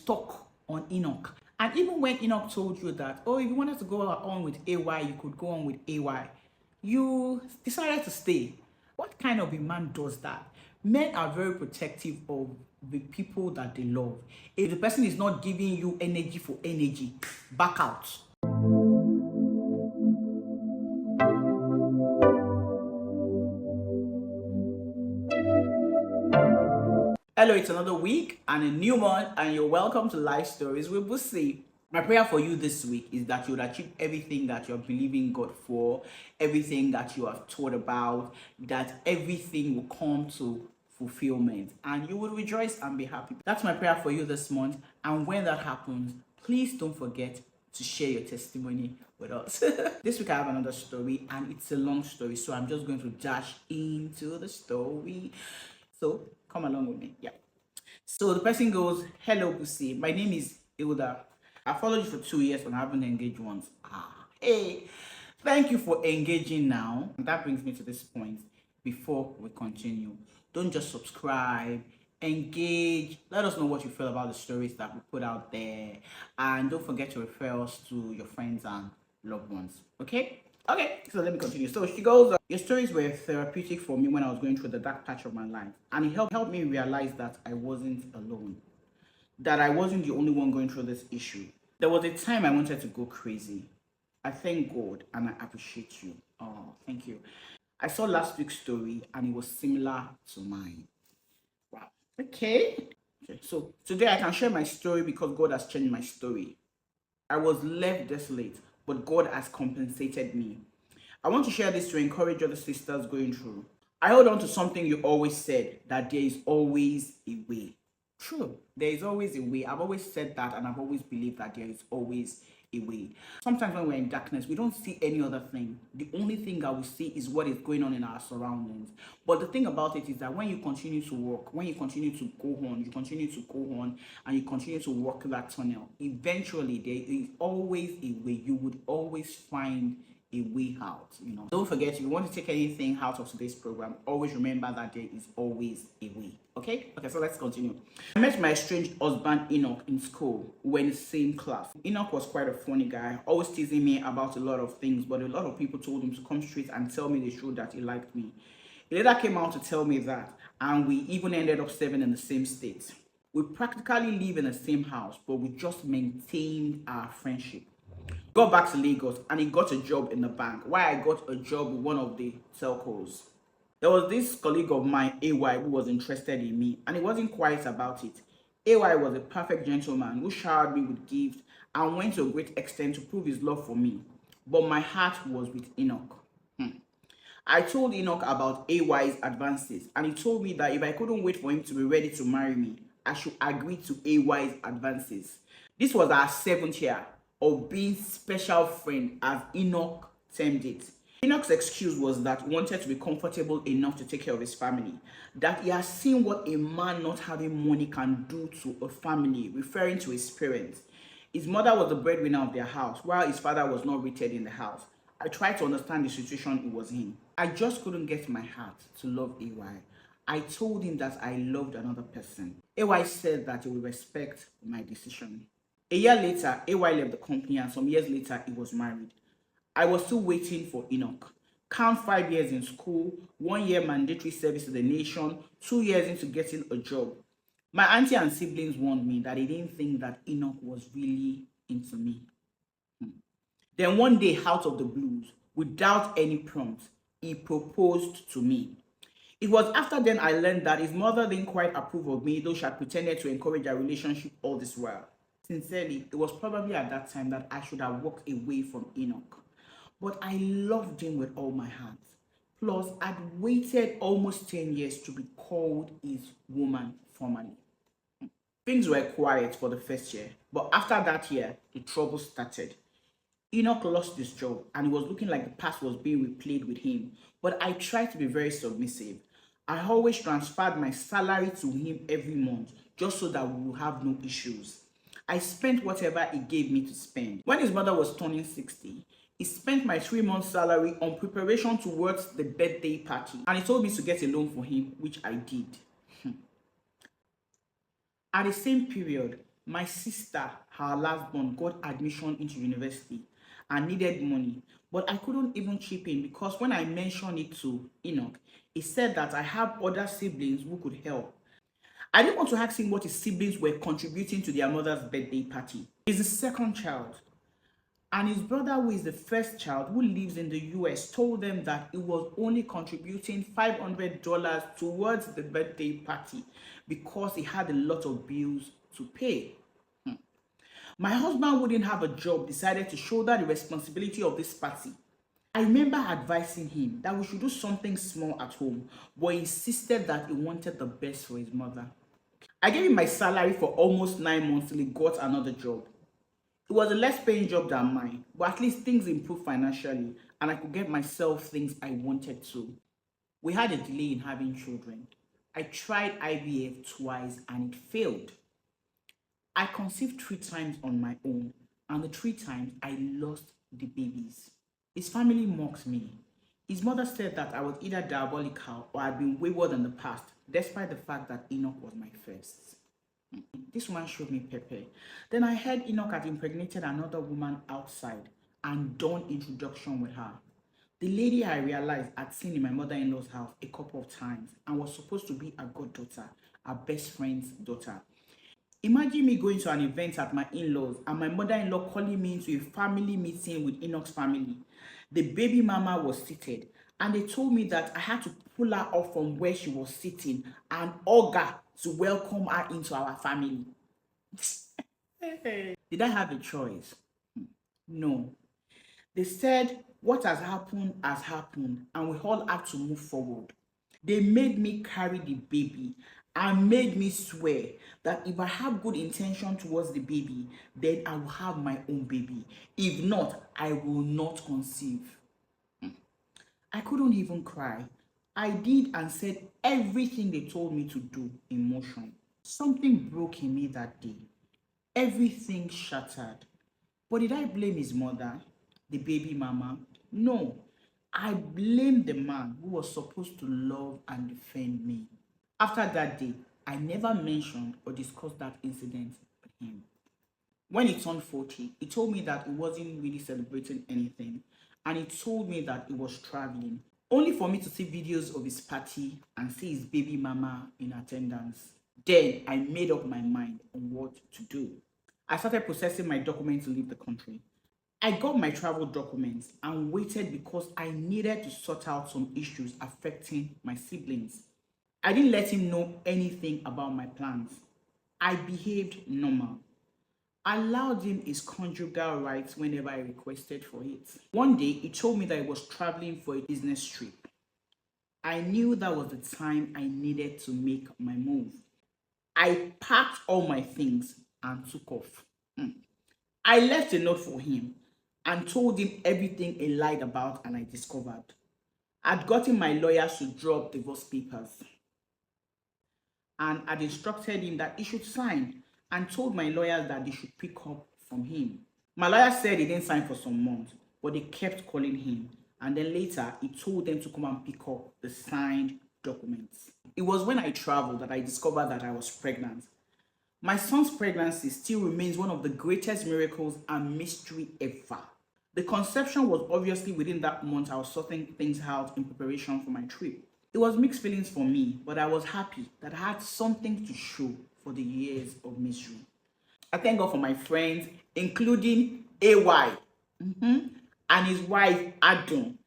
stuck on Enoch. And even when Enoch told you that, oh, if you wanted to go on with AY, you could go on with AY, you decided to stay. What kind of a man does that? Men are very protective of the people that they love. If the person is not giving you energy for energy, back out. Hello, it's another week and a new month, and you're welcome to Life Stories with Busi. My prayer for you this week is that you would achieve everything that you're believing God for, everything that you have thought about, that everything will come to fulfillment and you will rejoice and be happy. That's my prayer for you this month. And when that happens, please don't forget to share your testimony with us. This week I have another story, and it's a long story, so I'm just going to dash into the story. So come along with me. Yeah. So the person goes, hello, Pussy. My name is Hilda. I followed you for 2 years and I haven't engaged once. Hey, thank you for engaging now. And that brings me to this point. Before we continue, don't just subscribe, engage. Let us know what you feel about the stories that we put out there. And don't forget to refer us to your friends and loved ones. Okay? Okay, so let me continue. So she goes, your stories were therapeutic for me when I was going through the dark patch of my life. And it helped me realize that I wasn't alone. That I wasn't the only one going through this issue. There was a time I wanted to go crazy. I thank God and I appreciate you. Oh, thank you. I saw last week's story and it was similar to mine. Wow. Okay, so today I can share my story because God has changed my story. I was left desolate, but God has compensated me. I want to share this to encourage other sisters going through. I hold on to something you always said, that there is always a way. True, there is always a way. I've always said that, and I've always believed that there is always a way. Sometimes when we're in darkness, we don't see any other thing. The only thing that we see is what is going on in our surroundings. But the thing about it is that when you continue to walk, when you continue to go on, and you continue to walk that tunnel, eventually there is always a way. You would always find a way out. Don't forget, if you want to take anything out of today's program, always remember that there is always a way. Okay, so let's continue. I met my estranged husband Enoch in school. We were in the same class. Enoch was quite a funny guy, always teasing me about a lot of things, but a lot of people told him to come straight and tell me the truth, that he liked me. He later came out to tell me that, and we even ended up serving in the same state. We practically live in the same house, but we just maintained our friendship. Got back to Lagos and he got a job in the bank, while I got a job with one of the telcos. There was this colleague of mine, AY, who was interested in me, and he wasn't quiet about it. AY was a perfect gentleman who showered me with gifts and went to a great extent to prove his love for me. But my heart was with Enoch. I told Enoch about AY's advances, and he told me that if I couldn't wait for him to be ready to marry me, I should agree to AY's advances. This was our 7th year of being special friend, as Enoch termed it. Enoch's excuse was that he wanted to be comfortable enough to take care of his family, that he has seen what a man not having money can do to a family, referring to his parents. His mother was the breadwinner of their house, while his father was not rated in the house. I tried to understand the situation he was in. I just couldn't get my heart to love AY. I told him that I loved another person. AY said that he would respect my decision. A year later, AY left the company, and some years later, he was married. I was still waiting for Enoch. Count 5 years in school, 1 year mandatory service to the nation, 2 years into getting a job. My auntie and siblings warned me that they didn't think that Enoch was really into me. Then one day, out of the blues, without any prompt, he proposed to me. It was after then I learned that his mother didn't quite approve of me, though she had pretended to encourage our relationship all this while. Sincerely, it was probably at that time that I should have walked away from Enoch. But I loved him with all my heart. Plus, I'd waited almost 10 years to be called his woman formally. Things were quiet for the first year, but after that year, the trouble started. Enoch lost his job, and it was looking like the past was being replayed with him. But I tried to be very submissive. I always transferred my salary to him every month, just so that we would have no issues. I spent whatever he gave me to spend. When his mother was turning 60, he spent my 3 months' salary on preparation towards the birthday party, and he told me to get a loan for him, which I did. At the same period, My sister, her last born, got admission into university and needed money, but I couldn't even chip in because when I mentioned it to Enoch, he said that I have other siblings who could help. I didn't want to ask him what his siblings were contributing to their mother's birthday party. He's the second child, and his brother, who is the first child, who lives in the US, told them that he was only contributing $500 towards the birthday party because he had a lot of bills to pay. My husband wouldn't have a job, decided to shoulder the responsibility of this party. I remember advising him that we should do something small at home, but he insisted that he wanted the best for his mother. I gave him my salary for almost 9 months till he got another job. It was a less paying job than mine, but at least things improved financially and I could get myself things I wanted to. We had a delay in having children. I tried IVF twice and it failed. I conceived 3 times on my own, and the 3 times I lost the babies. His family mocked me. His mother said that I was either diabolical or had been wayward in the past, despite the fact that Enoch was my first. This woman showed me pepper. Then I heard Enoch had impregnated another woman outside and done introduction with her. The lady I realized I'd seen in my mother-in-law's house a couple of times and was supposed to be a goddaughter, our best friend's daughter. Imagine me going to an event at my in-laws and my mother-in-law calling me into a family meeting with Enoch's family. The baby mama was seated and they told me that I had to pull her off from where she was sitting and hug her to welcome her into our family. Did I have a choice? No. They said what has happened and we all have to move forward. They made me carry the baby and made me swear that if I have good intention towards the baby, then I will have my own baby. If not, I will not conceive. I couldn't even cry. I did and said everything they told me to do in motion. Something broke in me that day. Everything shattered. But did I blame his mother, the baby mama? No. I blamed the man who was supposed to love and defend me. After that day, I never mentioned or discussed that incident with him. When he turned 40, he told me that he wasn't really celebrating anything, and he told me that he was traveling, only for me to see videos of his party and see his baby mama in attendance. Then I made up my mind on what to do. I started processing my documents to leave the country. I got my travel documents and waited because I needed to sort out some issues affecting my siblings. I didn't let him know anything about my plans. I behaved normal. I allowed him his conjugal rights whenever I requested for it. One day, he told me that he was traveling for a business trip. I knew that was the time I needed to make my move. I packed all my things and took off. I left a note for him and told him everything he lied about and I discovered. I'd gotten my lawyers to draw up divorce papers and I'd instructed him that he should sign and told my lawyers that they should pick up from him. My lawyer said he didn't sign for some months, but they kept calling him, and then later he told them to come and pick up the signed documents. It was when I traveled that I discovered that I was pregnant. My son's pregnancy still remains one of the greatest miracles and mystery ever. The conception was obviously within that month I was sorting things out in preparation for my trip. It was mixed feelings for me, but I was happy that I had something to show for the years of misery. I thank God for my friends, including AY and his wife Adam.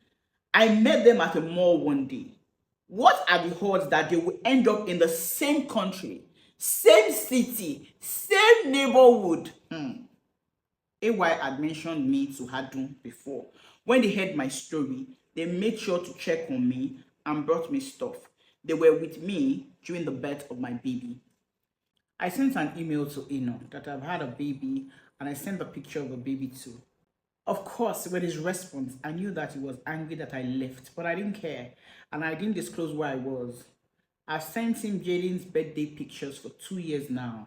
I met them at a mall one day. What are the odds that they will end up in the same country, same city, same neighborhood? AY had mentioned me to Hadun before. When they heard my story, they made sure to check on me and brought me stuff. They were with me during the birth of my baby. I sent an email to Enoch that I've had a baby and I sent a picture of the baby too. Of course, with his response, I knew that he was angry that I left, but I didn't care and I didn't disclose where I was. I've sent him Jaden's birthday pictures for 2 years now.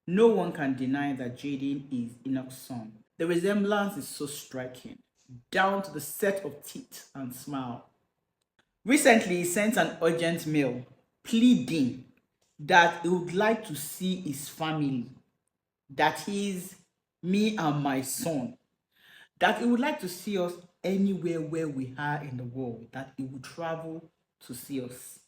No one can deny that Jaden is Enoch's son. The resemblance is so striking, down to the set of teeth and smile. Recently, he sent an urgent mail pleading that he would like to see his family. that is me and my son, that he would like to see us anywhere where we are in the world, that he would travel to see us.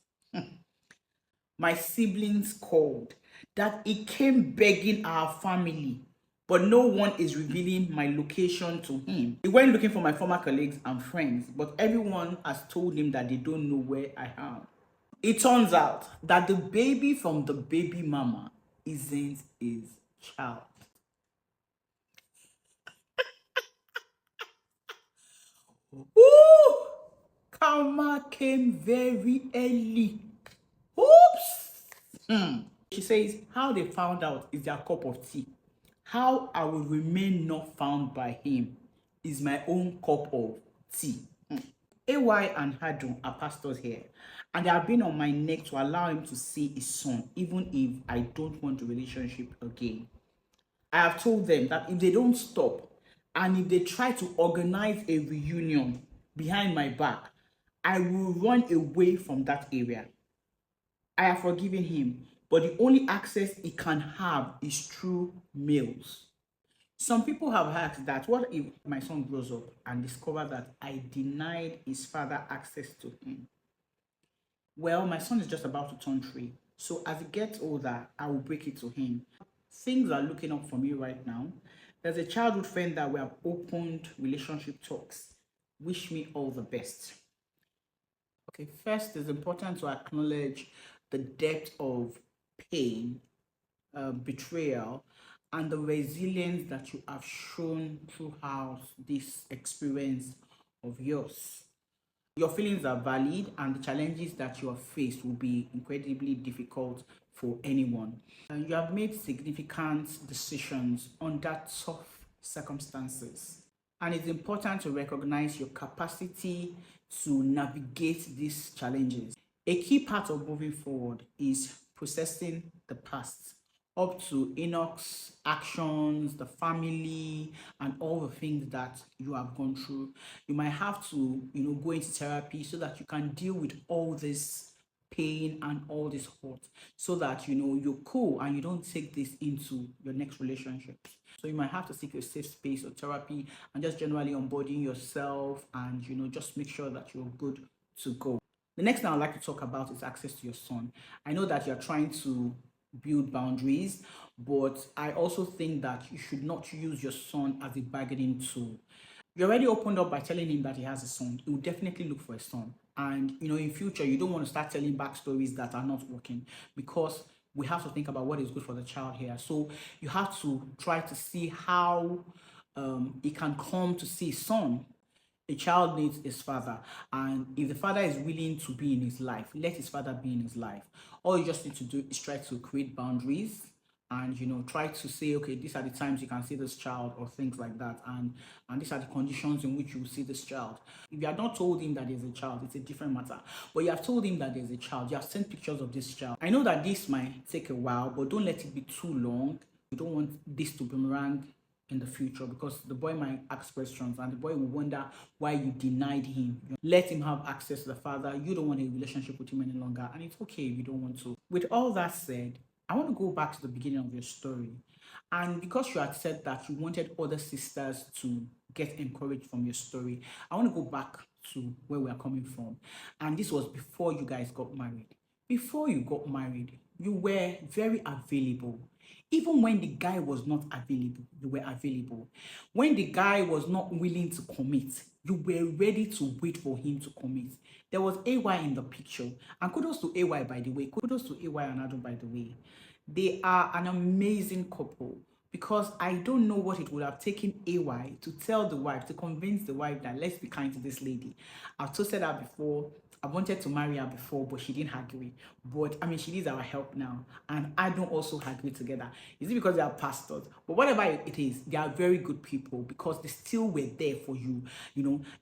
My siblings called, that he came begging our family, but no one is revealing my location to him. He went looking for my former colleagues and friends, but everyone has told him that they don't know where I am. It turns out that the baby from the baby mama isn't his child. Ooh! Karma came very early. Oops! She says how they found out is their cup of tea. How I will remain not found by him is my own cup of tea. AY and Hadun are pastors here, and they have been on my neck to allow him to see his son, even if I don't want a relationship again. I have told them that if they don't stop and if they try to organize a reunion behind my back, I will run away from that area. I have forgiven him, but the only access he can have is through mails. Some people have asked that what if my son grows up and discovers that I denied his father access to him? Well, my son is just about to turn 3. So as he gets older, I will break it to him. Things are looking up for me right now. There's a childhood friend that we have opened relationship talks. Wish me all the best. Okay, first it's important to acknowledge the depth of pain, betrayal, and the resilience that you have shown throughout this experience of yours. Your feelings are valid, and the challenges that you have faced will be incredibly difficult for anyone. And you have made significant decisions under tough circumstances. And it's important to recognize your capacity to navigate these challenges. A key part of moving forward is processing the past, up to Enoch's actions, the family, and all the things that you have gone through. You might have to, go into therapy so that you can deal with all this pain and all this hurt, so that you're cool and you don't take this into your next relationship. So you might have to seek a safe space or therapy and just generally onboarding yourself, and just make sure that you're good to go. The next thing I'd like to talk about is access to your son. I know that you're trying to build boundaries, but I also think that you should not use your son as a bargaining tool. You already opened up by telling him that he has a son. He will definitely look for a son. And in future, you don't want to start telling backstories that are not working, because we have to think about what is good for the child here. So you have to try to see how he can come to see his son. A child needs his father, and if the father is willing to be in his life, let his father be in his life. All you just need to do is try to create boundaries, and try to say, okay, these are the times you can see this child, or things like that, and these are the conditions in which you will see this child. If you have not told him that there's a child, it's a different matter, but you have told him that there's a child, you have sent pictures of this child. I know that this might take a while, but don't let it be too long. You don't want this to boomerang in the future, because the boy might ask questions and the boy will wonder why you denied him. Let him have access to the father. You don't want a relationship with him any longer, and it's okay if you don't want to. With all that said, I want to go back to the beginning of your story. And because you had said that you wanted other sisters to get encouraged from your story, I want to go back to where we are coming from. And this was before you guys got married. Before you got married, you were very available. Even when the guy was not available, you were available. When the guy was not willing to commit, you were ready to wait for him to commit. There was AY in the picture. And kudos to AY, by the way. Kudos to AY and Adam, by the way. They are an amazing couple, because I don't know what it would have taken AY to tell the wife, to convince the wife that let's be kind to this lady. I've toasted her before. I wanted to marry her before, but she didn't agree. But I mean, she needs our help now, and I don't also agree together. Is it because they are pastors? But whatever it is, they are very good people, because they still were there for you.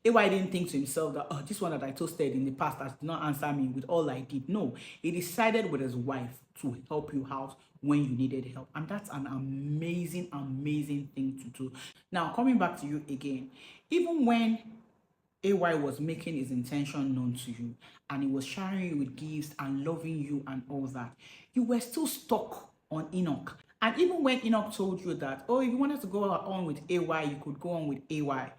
AY didn't think to himself that, oh, this one that I toasted in the past has did not answer me with all I did. No, he decided with his wife to help you out when you needed help, and that's an amazing thing to do. Now, coming back to you again, even when AY was making his intention known to you, and he was sharing you with gifts and loving you and all that, you were still stuck on Enoch. And even when Enoch told you that, oh, if you wanted to go on with AY, you could go on with AY,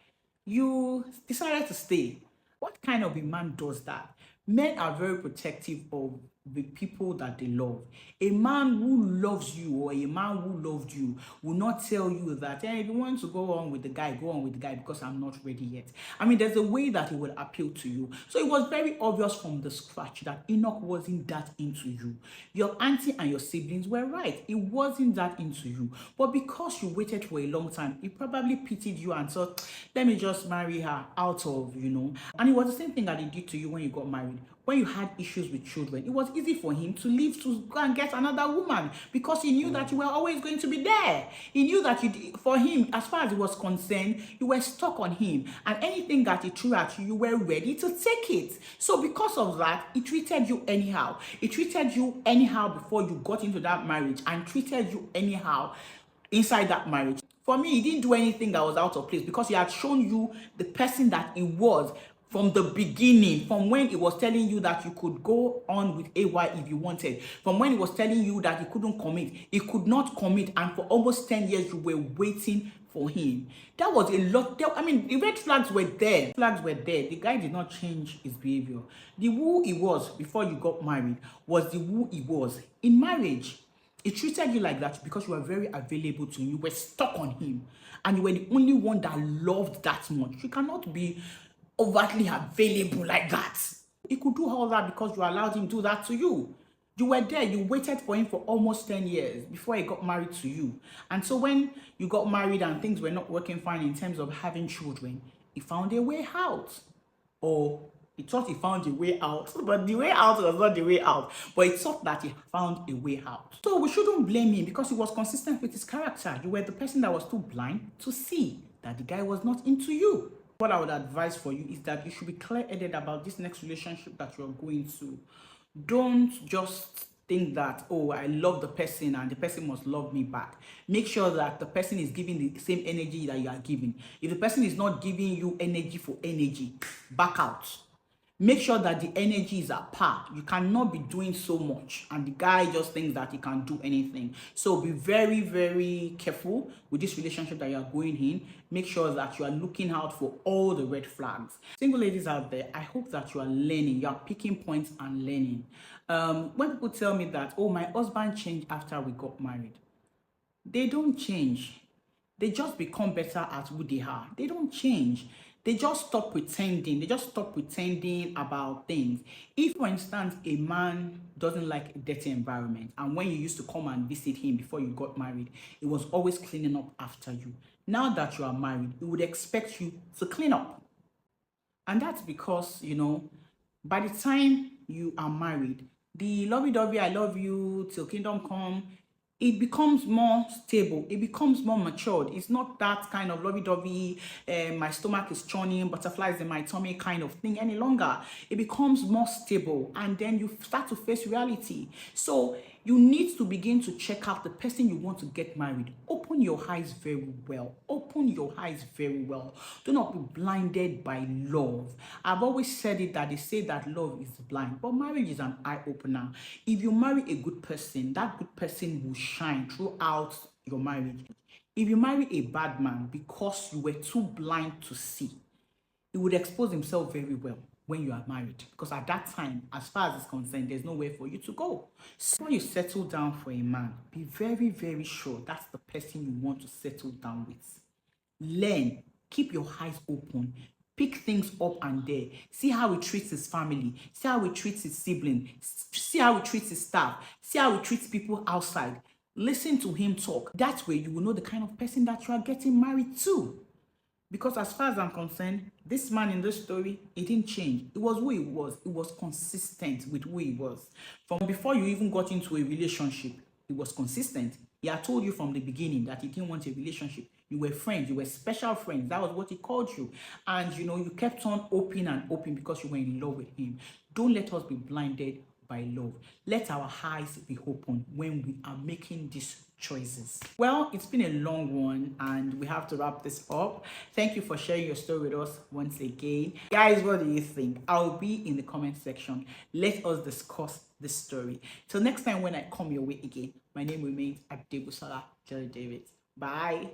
you decided to stay. What kind of a man does that? Men are very protective of the people that they love. A man who loves you or a man who loved you will not tell you that, hey, if you want to go on with the guy, go on with the guy because I'm not ready yet. I mean, there's a way that he will appeal to you. So it was very obvious from the scratch that Enoch wasn't that into you. Your auntie and your siblings were right. He wasn't that into you. But because you waited for a long time, he probably pitied you and thought, let me just marry her out of, And it was the same thing that he did to you when you got married. When you had issues with children, it was easy for him to leave to go and get another woman because he knew that you were always going to be there. He knew that for him, as far as he was concerned, you were stuck on him. And anything that he threw at you, you were ready to take it. So because of that, he treated you anyhow. He treated you anyhow before you got into that marriage and treated you anyhow inside that marriage. For me, he didn't do anything that was out of place because he had shown you the person that he was from the beginning, from when he was telling you that you could go on with AY if you wanted, from when he was telling you that he couldn't commit, he could not commit, and for almost 10 years you were waiting for him. That was a lot. I mean, the red flags were there. The guy did not change his behavior. The who he was before you got married was the who he was in marriage. He treated you like that because you were very available to him. You were stuck on him. And you were the only one that loved that much. You cannot be overtly available like that. He could do all that because you allowed him to do that to you. You were there. You waited for him for almost 10 years before he got married to you. And so when you got married and things were not working fine in terms of having children, he found a way out. Or he thought he found a way out, but the way out was not the way out. But he thought that he found a way out. So we shouldn't blame him because he was consistent with his character. You were the person that was too blind to see that the guy was not into you. What I would advise for you is that you should be clear-headed about this next relationship that you're going to. Don't just think that, oh, I love the person and the person must love me back. Make sure that the person is giving the same energy that you are giving. If the person is not giving you energy for energy, back out. Make sure that the energy is at par. You cannot be doing so much and the guy just thinks that he can do anything. So be very, very careful with this relationship that you are going in. Make sure that you are looking out for all the red flags. Single ladies out there, I hope that you are learning. You are picking points and learning. When people tell me that, oh, my husband changed after we got married, they don't change. They just become better at who they are. They don't change. They just stop pretending. They just stop pretending about things. If, for instance, a man doesn't like a dirty environment, and when you used to come and visit him before you got married, he was always cleaning up after you. Now that you are married, he would expect you to clean up. And that's because, by the time you are married, the lovey-dovey, I love you, till kingdom come, it becomes more stable. It becomes more matured. It's not that kind of lovey-dovey, my stomach is churning, butterflies in my tummy kind of thing any longer. It becomes more stable, and then you start to face reality. So you need to begin to check out the person you want to get married. Open your eyes very well. Open your eyes very well. Do not be blinded by love. I've always said it that they say that love is blind, but marriage is an eye-opener. If you marry a good person, that good person will shine throughout your marriage. If you marry a bad man because you were too blind to see, he would expose himself very well when you are married, because at that time, as far as it's concerned, there's nowhere for you to go. So when you settle down for a man, be very, very sure that's the person you want to settle down with. Learn, keep your eyes open, pick things up and there. See how he treats his family, see how he treats his siblings, see how he treats his staff, see how he treats people outside. Listen to him talk. That way you will know the kind of person that you are getting married to. Because as far as I'm concerned, this man in this story, he didn't change. It was who he was. It was consistent with who he was. From before you even got into a relationship, he was consistent. He had told you from the beginning that he didn't want a relationship. You were friends. You were special friends. That was what he called you. And, you kept on open and open because you were in love with him. Don't let us be blinded by love. Let our eyes be open when we are making these choices. Well, it's been a long one and we have to wrap this up. Thank you for sharing your story with us once again. Guys, what do you think? I'll be in the comment section. Let us discuss this story. Till next time when I come your way again, my name remains Abdebusala Jerry David. Bye.